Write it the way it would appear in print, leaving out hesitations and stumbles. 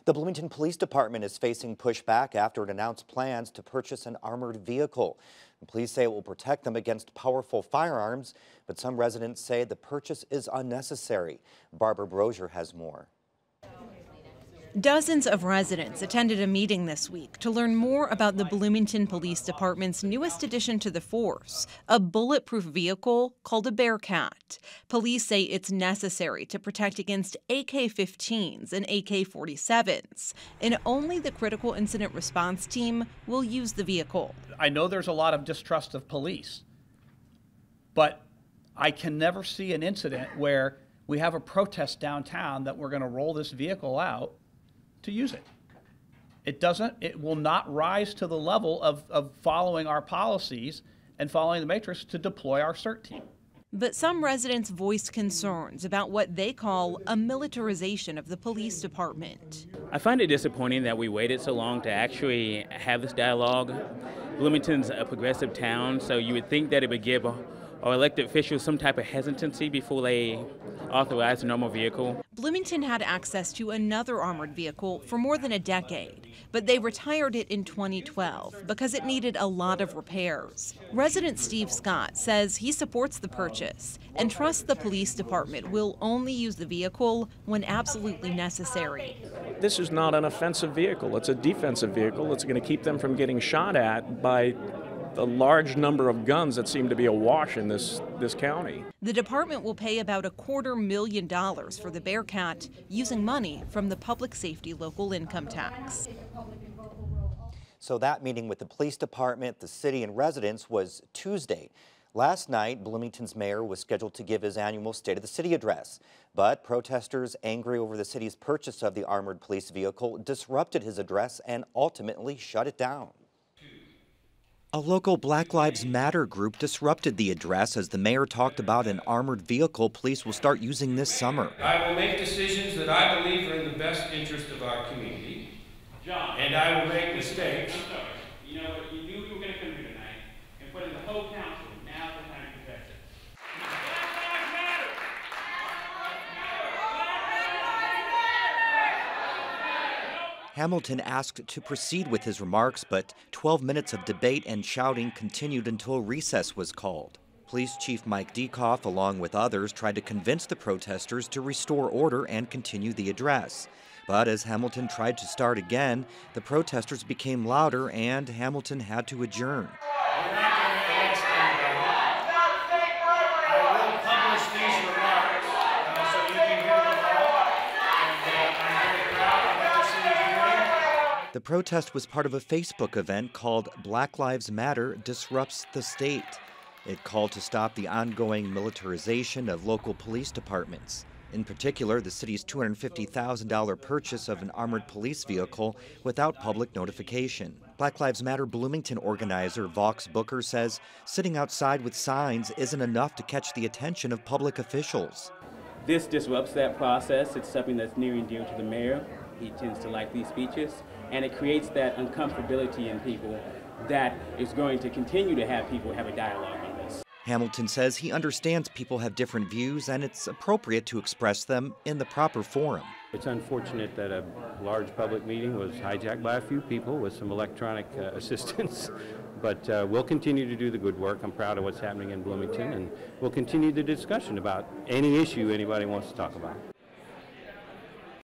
The Bloomington Police Department is facing pushback after it announced plans to purchase an armored vehicle. And police say it will protect them against powerful firearms, but some residents say the purchase is unnecessary. Barbara Brozier has more. Dozens of residents attended a meeting this week to learn more about the Bloomington Police Department's newest addition to the force, a bulletproof vehicle called a Bearcat. Police say it's necessary to protect against AK-15s and AK-47s, and only the Critical Incident Response Team will use the vehicle. I know there's a lot of distrust of police, but I can never see an incident where we have a protest downtown that we're going to roll this vehicle out to use it. It will not rise to the level of following our policies and following the matrix to deploy our CERT team. But some residents voiced concerns about what they call a militarization of the police department. I find it disappointing that we waited so long to actually have this dialogue. Bloomington's a progressive town, so you would think that it would give our elected officials some type of hesitancy before they authorize a normal vehicle. Bloomington had access to another armored vehicle for more than a decade, but they retired it in 2012 because it needed a lot of repairs. Resident Steve Scott says he supports the purchase and trusts the police department will only use the vehicle when absolutely necessary. This is not an offensive vehicle. It's a defensive vehicle. It's going to keep them from getting shot at by the large number of guns that seem to be awash in this county. The department will pay about $250,000 for the Bearcat using money from the public safety local income tax. So that meeting with the police department, the city, and residents was Tuesday. Last night, Bloomington's mayor was scheduled to give his annual State of the City address, but protesters angry over the city's purchase of the armored police vehicle disrupted his address and ultimately shut it down. A local Black Lives Matter group disrupted the address as the mayor talked about an armored vehicle police will start using this summer. I will make decisions that I believe are in the best interest of our community. John, and I will make mistakes. I'm sorry. You know what? You knew you were going to come here tonight and put in the whole council. Now's the time to protect it. Hamilton asked to proceed with his remarks, but 12 minutes of debate and shouting continued until recess was called. Police Chief Mike Dekoff, along with others, tried to convince the protesters to restore order and continue the address. But as Hamilton tried to start again, the protesters became louder and Hamilton had to adjourn. The protest was part of a Facebook event called Black Lives Matter Disrupts the State. It called to stop the ongoing militarization of local police departments. In particular, the city's $250,000 purchase of an armored police vehicle without public notification. Black Lives Matter Bloomington organizer Vox Booker says sitting outside with signs isn't enough to catch the attention of public officials. This disrupts that process. It's something that's near and dear to the mayor. He tends to like these speeches, and it creates that uncomfortability in people that is going to continue to have people have a dialogue on this. Hamilton says he understands people have different views and it's appropriate to express them in the proper forum. It's unfortunate that a large public meeting was hijacked by a few people with some electronic assistance, but we'll continue to do the good work. I'm proud of what's happening in Bloomington, and we'll continue the discussion about any issue anybody wants to talk about.